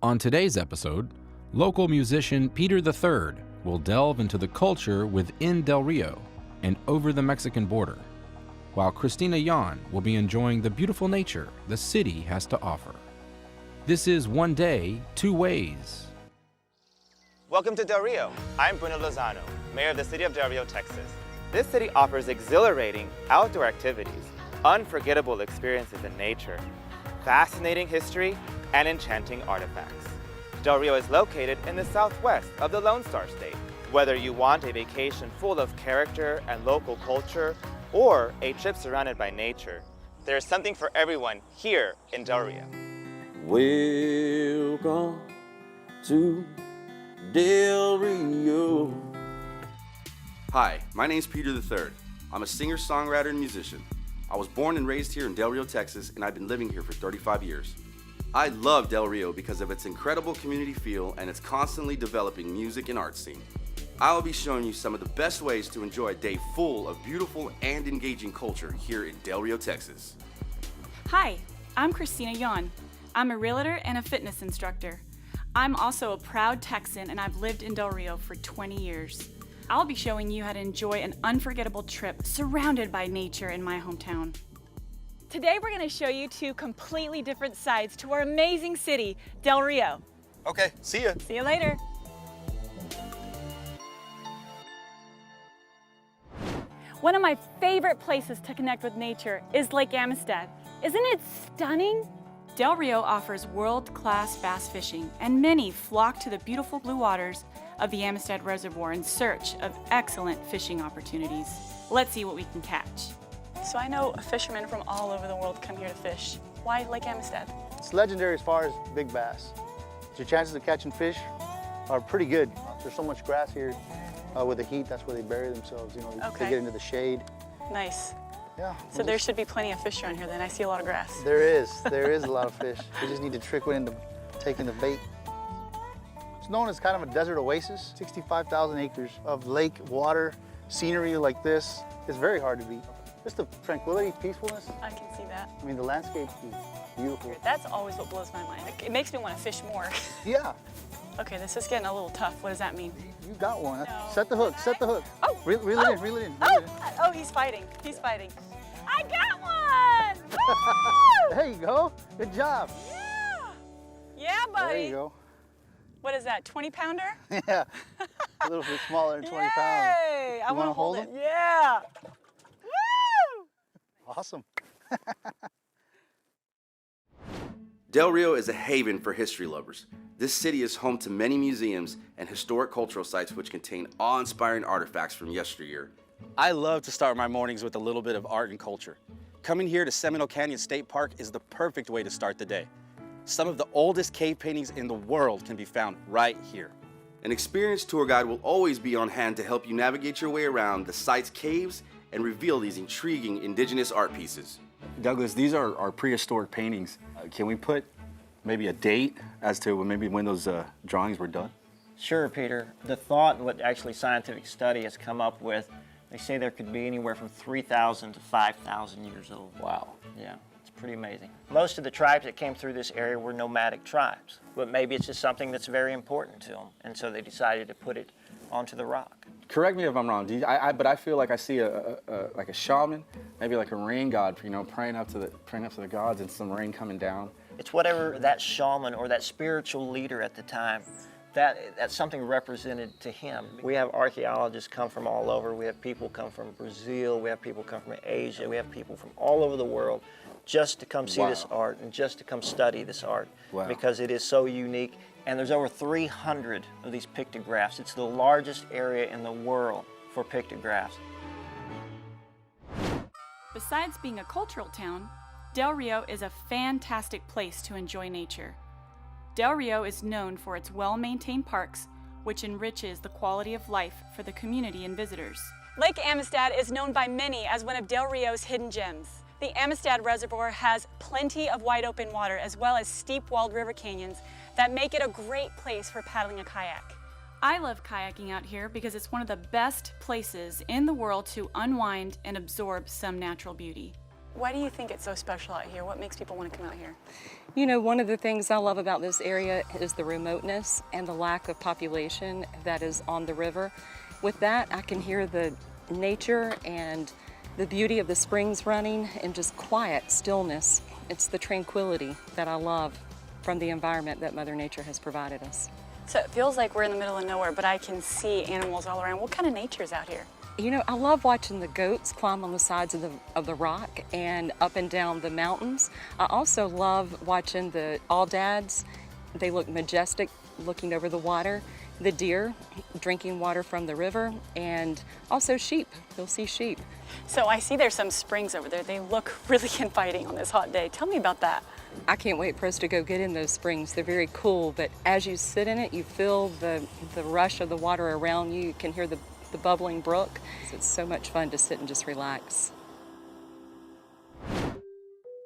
On today's episode, local musician Peter III will delve into the culture within Del Rio and over the Mexican border, while Christina Yan will be enjoying the beautiful nature the city has to offer. This is One Day, Two Ways. Welcome to Del Rio. I'm Bruno Lozano, mayor of the city of Del Rio, Texas. This city offers exhilarating outdoor activities, unforgettable experiences in nature, fascinating history, and enchanting artifacts. Del Rio is located in the southwest of the Lone Star State. Whether you want a vacation full of character and local culture, or a trip surrounded by nature, there's something for everyone here in Del Rio. Welcome to Del Rio. Hi, my name's Peter III. I'm a singer, songwriter, and musician. I was born and raised here in Del Rio, Texas, and I've been living here for 35 years. I love Del Rio because of its incredible community feel and its constantly developing music and art scene. I will be showing you some of the best ways to enjoy a day full of beautiful and engaging culture here in Del Rio, Texas. Hi, I'm Christina Yan. I'm a realtor and a fitness instructor. I'm also a proud Texan, and I've lived in Del Rio for 20 years. I'll be showing you how to enjoy an unforgettable trip surrounded by nature in my hometown. Today we're going to show you two completely different sides to our amazing city, Del Rio. Okay, see ya. See you later. One of my favorite places to connect with nature is Lake Amistad. Isn't it stunning? Del Rio offers world-class bass fishing, and many flock to the beautiful blue waters of the Amistad Reservoir in search of excellent fishing opportunities. Let's see what we can catch. So I know fishermen from all over the world come here to fish. Why Lake Amistad? It's legendary as far as big bass. Your chances of catching fish are pretty good. There's so much grass here. With the heat, that's where they bury themselves. You know, Okay. they get into the shade. Nice. Yeah. So there should be plenty of fish around here then. I see a lot of grass. There is a lot of fish. We just need to trick one into taking the bait. It's known as kind of a desert oasis. 65,000 acres of lake, water, scenery like this. It's very hard to beat. Just the tranquility, peacefulness. I can see that. I mean, the landscape is beautiful. That's always what blows my mind. It makes me want to fish more. Yeah. Okay, this is getting a little tough. What does that mean? You got one. No. Set the hook, set the hook. Oh! Reel it in, reel it in. Oh, he's fighting. He's fighting. I got one! Woo! There you go. Good job. Yeah! Yeah, buddy. There you go. What is that, 20-pounder? Yeah. A little bit smaller than 20 pounds. Yay! I You want wanna to hold hold it. Yeah! Woo! Awesome. Del Rio is a haven for history lovers. This city is home to many museums and historic cultural sites which contain awe-inspiring artifacts from yesteryear. I love to start my mornings with a little bit of art and culture. Coming here to Seminole Canyon State Park is the perfect way to start the day. Some of the oldest cave paintings in the world can be found right here. An experienced tour guide will always be on hand to help you navigate your way around the site's caves and reveal these intriguing indigenous art pieces. Douglas, these are our prehistoric paintings. Can we put maybe a date as to when those drawings were done? Sure, Peter. The thought and what actually scientific study has come up with, they say there could be anywhere from 3,000 to 5,000 years old. Wow. Yeah, it's pretty amazing. Most of the tribes that came through this area were nomadic tribes, but maybe it's just something that's very important to them, and so they decided to put it onto the rock. Correct me if I'm wrong, but I feel like I see like a shaman, maybe like a rain god, praying up to the gods and some rain coming down. It's whatever that shaman or that spiritual leader at the time, that's something represented to him. We have archaeologists come from all over. We have people come from Brazil. We have people come from Asia. We have people from all over the world just to come see this art and just to come study this art because it is so unique. And there's over 300 of these pictographs. It's the largest area in the world for pictographs. Besides being a cultural town, Del Rio is a fantastic place to enjoy nature. Del Rio is known for its well-maintained parks, which enriches the quality of life for the community and visitors. Lake Amistad is known by many as one of Del Rio's hidden gems. The Amistad Reservoir has plenty of wide open water as well as steep-walled river canyons that make it a great place for paddling a kayak. I love kayaking out here because it's one of the best places in the world to unwind and absorb some natural beauty. Why do you think it's so special out here? What makes people want to come out here? You know, one of the things I love about this area is the remoteness and the lack of population that is on the river. With that, I can hear the nature and the beauty of the springs running and just quiet stillness. It's the tranquility that I love from the environment that Mother Nature has provided us. So it feels like we're in the middle of nowhere, but I can see animals all around. What kind of nature is out here? You know, I love watching the goats climb on the sides of the rock and up and down the mountains. I also love watching the awdads. They look majestic looking over the water. The deer drinking water from the river, and also sheep. You'll see sheep. So I see there's some springs over there. They look really inviting on this hot day. Tell me about that. I can't wait for us to go get in those springs. They're very cool, but as you sit in it, you feel the rush of the water around you. You can hear the bubbling brook. It's so much fun to sit and just relax.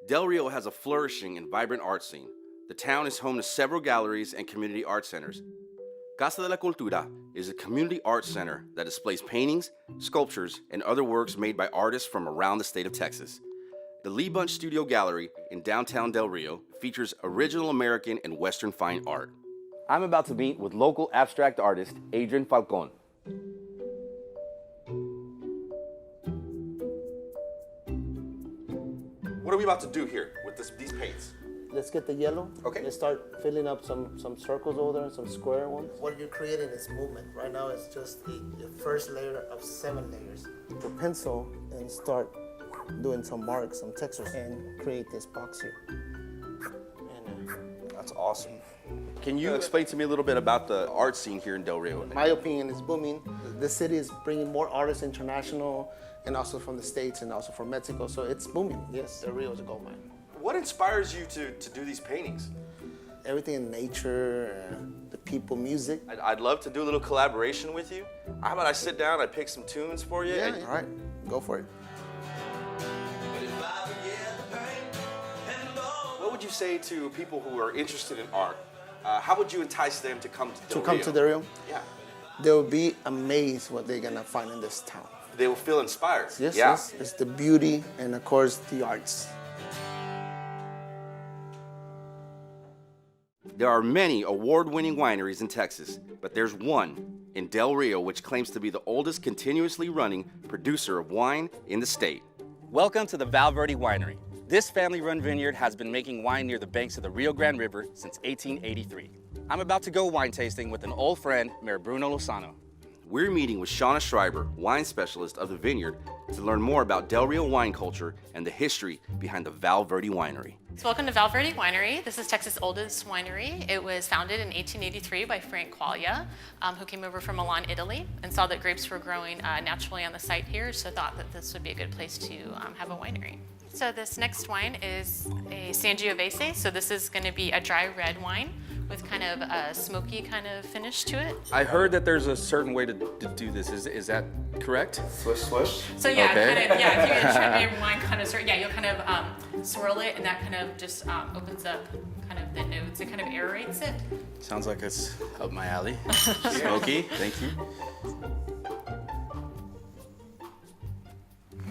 Del Rio has a flourishing and vibrant art scene. The town is home to several galleries and community art centers. Casa de la Cultura is a community art center that displays paintings, sculptures, and other works made by artists from around the state of Texas. The Lee Bunch Studio Gallery in downtown Del Rio features original American and Western fine art. I'm about to meet with local abstract artist Adrian Falcon. What are we about to do here with these paints? Let's get the yellow. Okay. Let's start filling up some circles over there and some square ones. What you're creating is movement. Right now it's just the first layer of 7 layers. The pencil and start doing some marks, some textures, and create this box here. And, That's awesome. Can you explain to me a little bit about the art scene here in Del Rio? in my opinion, it's booming. The city is bringing more artists international and also from the States and also from Mexico. So it's booming. Yes, Del Rio is a gold mine. What inspires you to do these paintings? Everything in nature, the people, music. I'd love to do a little collaboration with you. How about I sit down, I pick some tunes for you? Yeah, all right, go for it. What would you say to people who are interested in art? How would you entice them to come to Del Rio? To come to Del Rio? Yeah. They'll be amazed what they're gonna find in this town. They will feel inspired. Yes, yeah. yes. It's the beauty and of course the arts. There are many award-winning wineries in Texas, but there's one in Del Rio which claims to be the oldest continuously running producer of wine in the state. Welcome to the Val Verde Winery. This family-run vineyard has been making wine near the banks of the Rio Grande River since 1883. I'm about to go wine tasting with an old friend, Mayor Bruno Lozano. We're meeting with Shauna Schreiber, wine specialist of the vineyard, to learn more about Del Rio wine culture and the history behind the Val Verde Winery. So welcome to Val Verde Winery. This is Texas' oldest winery. It was founded in 1883 by Frank Quaglia, who came over from Milan, Italy, and saw that grapes were growing naturally on the site here, so thought that this would be a good place to have a winery. So this next wine is a Sangiovese. So this is going to be a dry red wine with kind of a smoky kind of finish to it. I heard that there's a certain way to do this. Is that correct? Swish, swish. So yeah, Okay. kind of, yeah, if you're gonna try to make wine connoisseur, yeah, you'll kind of swirl it, and that kind of just opens up kind of the notes. It kind of aerates it. Sounds like it's up my alley. Smoky, thank you.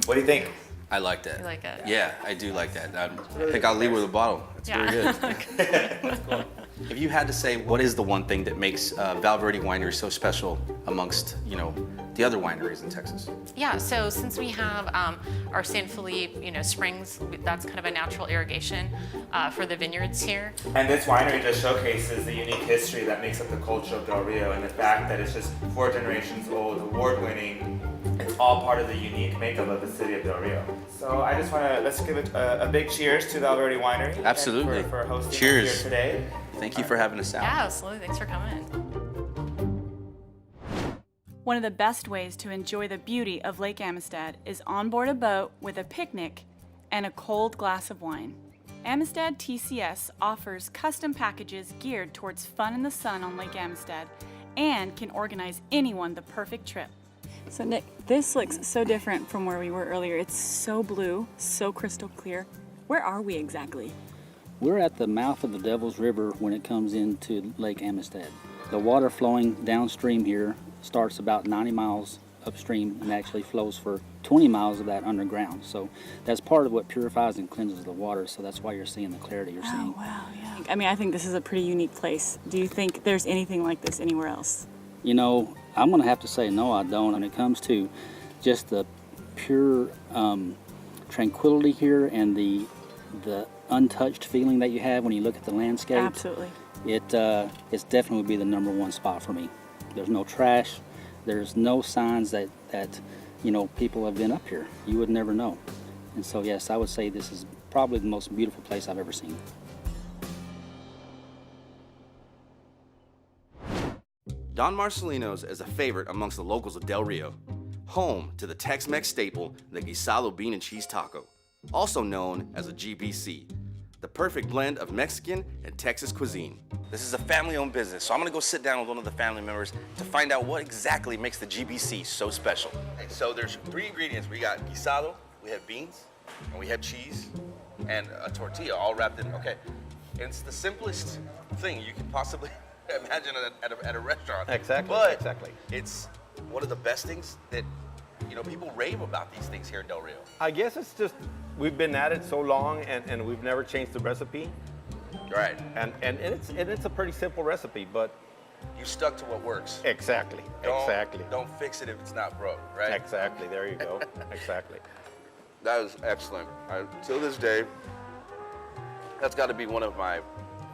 What do you think? I like that. You like it? Yeah, I do like that. I think I'll leave with a bottle. It's Yeah. very good. If you had to say, what is the one thing that makes Val Verde Winery so special amongst, the other wineries in Texas? Yeah, so since we have our San Felipe, springs, that's kind of a natural irrigation for the vineyards here. And this winery just showcases the unique history that makes up the culture of Del Rio and the fact that it's just 4 generations old, award-winning. It's all part of the unique makeup of the city of Del Rio. So I just want to, let's give it a big cheers to Val Verde Winery. Absolutely. And for hosting Cheers. us here today. Thank you for having us out. Yeah, absolutely. Thanks for coming. One of the best ways to enjoy the beauty of Lake Amistad is on board a boat with a picnic and a cold glass of wine. Amistad TCS offers custom packages geared towards fun in the sun on Lake Amistad and can organize anyone the perfect trip. So Nick, this looks so different from where we were earlier. It's so blue, so crystal clear. Where are we exactly? We're at the mouth of the Devil's River when it comes into Lake Amistad. The water flowing downstream here starts about 90 miles upstream and actually flows for 20 miles of that underground. So that's part of what purifies and cleanses the water. So that's why you're seeing the clarity you're seeing. Oh, wow, yeah. I mean, I think this is a pretty unique place. Do you think there's anything like this anywhere else? You know, I'm going to have to say no, I don't. When it comes to just the pure tranquility here and the untouched feeling that you have when you look at the landscape. Absolutely. It's definitely would be the #1 spot for me. There's no trash. There's no signs that you know, people have been up here. You would never know. And so yes, I would say this is probably the most beautiful place I've ever seen. Don Marcelino's is a favorite amongst the locals of Del Rio, home to the Tex-Mex staple, the guisado bean and cheese taco, also known as a GBC, the perfect blend of Mexican and Texas cuisine. This is a family-owned business, so I'm gonna go sit down with one of the family members to find out what exactly makes the GBC so special. And so there's 3 ingredients. We got guisado, we have beans, and we have cheese, and a tortilla all wrapped in, okay. And it's the simplest thing you could possibly imagine at a restaurant. Exactly, but exactly. It's one of the best things that, you know, people rave about these things here in Del Rio. I guess it's just, we've been at it so long and we've never changed the recipe. Right. And it's a pretty simple recipe, but you stuck to what works. Exactly. Exactly. Don't fix it if it's not broke, right? Exactly. There you go. Exactly. That is excellent. Till this day, that's got to be one of my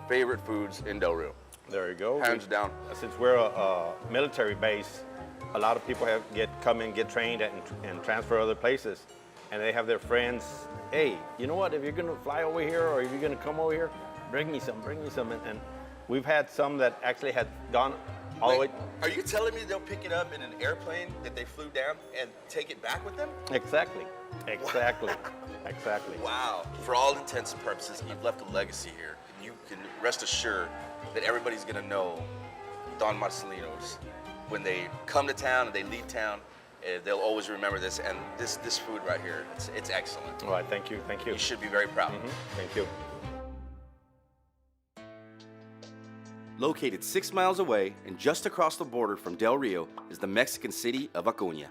favorite foods in Del Rio. There you go. Hands down. Since we're a military base, a lot of people come and get trained and transfer other places, and they have their friends. Hey, you know what? If you're gonna fly over here or if you're gonna come over here, bring me some. And we've had some that actually had gone all the way. Are you telling me they'll pick it up in an airplane that they flew down and take it back with them? Exactly. Exactly. Exactly. Wow. For all intents and purposes, you've left a legacy here. You can rest assured that everybody's gonna know Don Marcelino's. When they come to town and they leave town, they'll always remember this. And this food right here, it's excellent. All right, thank you, thank you. You should be very proud. Thank you. Located 6 miles away and just across the border from Del Rio is the Mexican city of Cunha.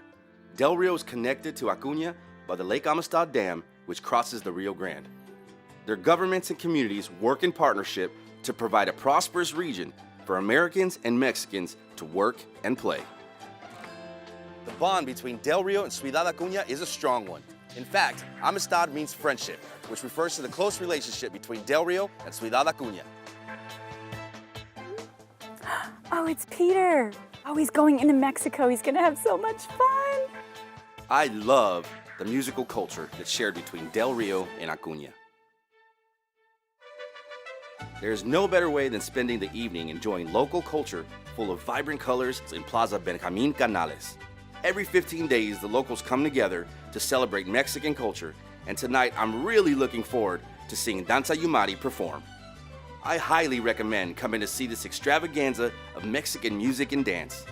Del Rio is connected to Cunha by the Lake Amistad Dam, which crosses the Rio Grande. Their governments and communities work in partnership to provide a prosperous region for Americans and Mexicans to work and play. The bond between Del Rio and Ciudad Cunha is a strong one. In fact, Amistad means friendship, which refers to the close relationship between Del Rio and Ciudad Cunha. Oh, it's Peter. Oh, he's going into Mexico. He's gonna have so much fun. I love the musical culture that's shared between Del Rio and Cunha. There's no better way than spending the evening enjoying local culture full of vibrant colors in Plaza Benjamin Canales. Every 15 days, the locals come together to celebrate Mexican culture, and tonight I'm really looking forward to seeing Danza Yumari perform. I highly recommend coming to see this extravaganza of Mexican music and dance.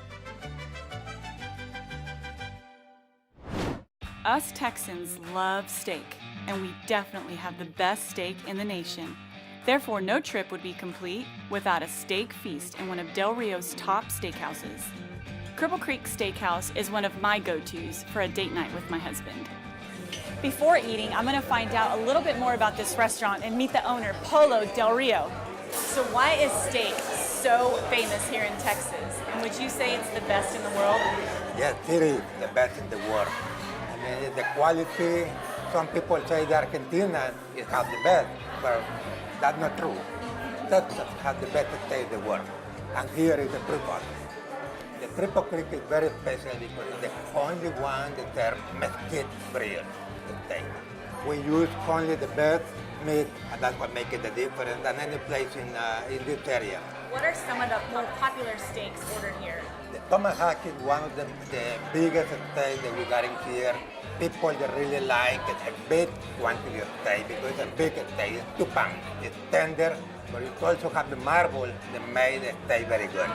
Us Texans love steak, and we definitely have the best steak in the nation. Therefore, no trip would be complete without a steak feast in one of Del Rio's top steakhouses. Cripple Creek Steakhouse is one of my go-tos for a date night with my husband. Before eating, I'm gonna find out a little bit more about this restaurant and meet the owner, Polo Del Rio. So why is steak so famous here in Texas? And would you say it's the best in the world? Yes, it is the best in the world. I mean, the quality, some people say that Argentina has the best, but that's not true. Texas has the best steak in the world. And here is the proof of it. The Cripple Creek is very special because it's the only one that serves mesquite bread steak. We use only the best meat, and that's what makes it the difference than any place in this area. What are some of the more popular steaks ordered here? The tomahawk is one of the biggest steaks that we got in here. People that really like it, a big quantity of steak because it's a big steak, it's 2 pounds. It's tender, but it also has the marble that made the steak very good.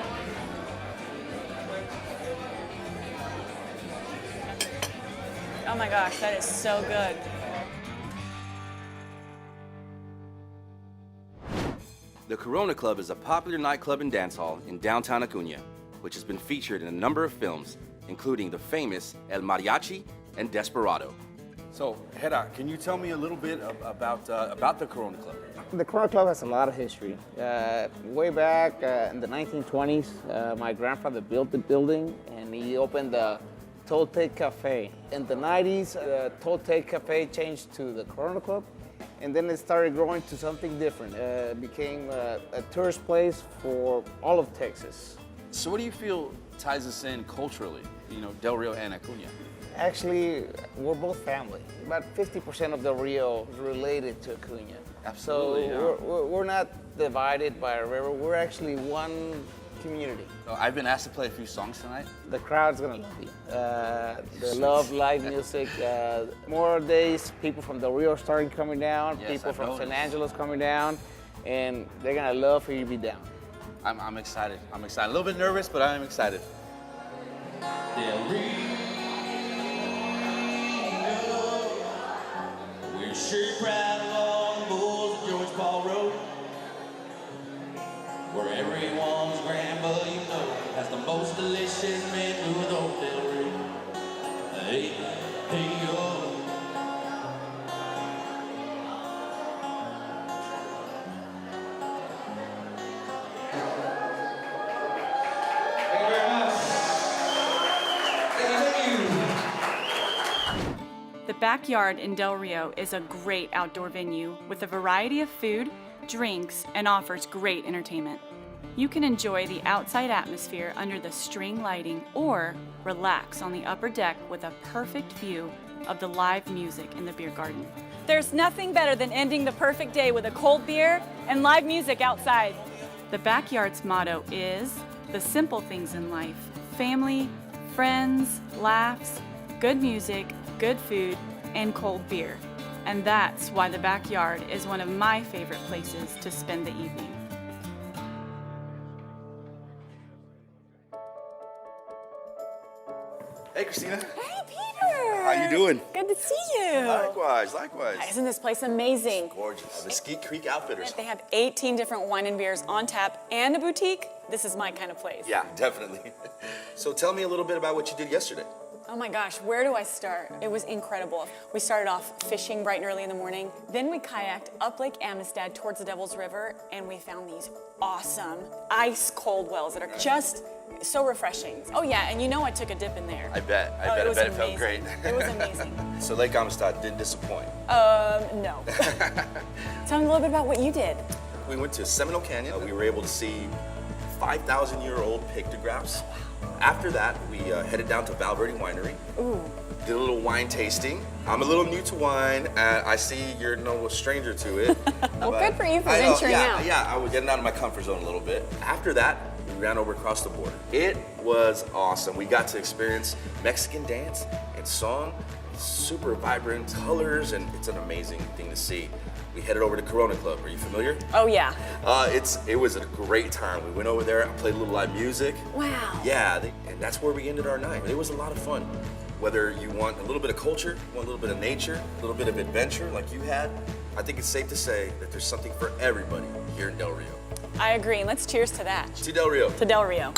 Oh my gosh, that is so good. The Corona Club is a popular nightclub and dance hall in downtown Cunha, which has been featured in a number of films, including the famous El Mariachi and Desperado. So, Hera, can you tell me a little bit about the Corona Club? The Corona Club has a lot of history. Way back in the 1920s, my grandfather built the building and he opened the Toltec Cafe. In the 90s, the Toltec Cafe changed to the Corona Club, and then it started growing to something different. It became a tourist place for all of Texas. So what do you feel ties us in culturally, Del Rio and Cunha? Actually, we're both family. About 50% of Del Rio is related to Cunha. Absolutely, So we're not divided by a river. We're actually one community. I've been asked to play a few songs tonight. The crowd's gonna love you. They love live music. More days, people from Del Rio are starting coming down. Yes, People I've from noticed. San Angelo's coming down, and they're gonna love for you to be down. I'm excited. I'm excited. A little bit nervous, but I am excited. Del Rio, we're sure proud along Bulls George Paul Road, where everyone's grandma, has the most delicious menu with Old Del Rio. Hey, hey, yo. The Backyard in Del Rio is a great outdoor venue with a variety of food, drinks, and offers great entertainment. You can enjoy the outside atmosphere under the string lighting or relax on the upper deck with a perfect view of the live music in the beer garden. There's nothing better than ending the perfect day with a cold beer and live music outside. The Backyard's motto is the simple things in life: family, friends, laughs, good music, good food, and cold beer. And that's why the Backyard is one of my favorite places to spend the evening. Hey, Christina. Hey, Peter! How you doing? Good to see you. Likewise, likewise. Isn't this place amazing? Gorgeous. The Skeet Creek Outfitters. They have 18 different wine and beers on tap and a boutique. This is my kind of place. Yeah, definitely. So tell me a little bit about what you did yesterday. Oh my gosh, where do I start? It was incredible. We started off fishing bright and early in the morning. Then we kayaked up Lake Amistad towards the Devil's River, and we found these awesome ice cold wells that are just so refreshing. Oh yeah, and I took a dip in there. I bet it felt great. It was amazing. So Lake Amistad didn't disappoint. No. Tell me a little bit about what you did. We went to Seminole Canyon. We were able to see 5,000-year-old pictographs. After that, we headed down to Valverde Winery. Ooh. Did a little wine tasting. I'm a little new to wine. I see you're no stranger to it. Well, good for you for venturing out. Yeah, I was getting out of my comfort zone a little bit. After that, we ran over across the border. It was awesome. We got to experience Mexican dance and song, super vibrant colors, and it's an amazing thing to see. We headed over to Corona Club. Are you familiar? Oh yeah. It was a great time. We went over there, I played a little live music. Wow. Yeah, and that's where we ended our night. It was a lot of fun. Whether you want a little bit of culture, you want a little bit of nature, a little bit of adventure like you had, I think it's safe to say that there's something for everybody here in Del Rio. I agree. Let's cheers to that. To Del Rio. To Del Rio.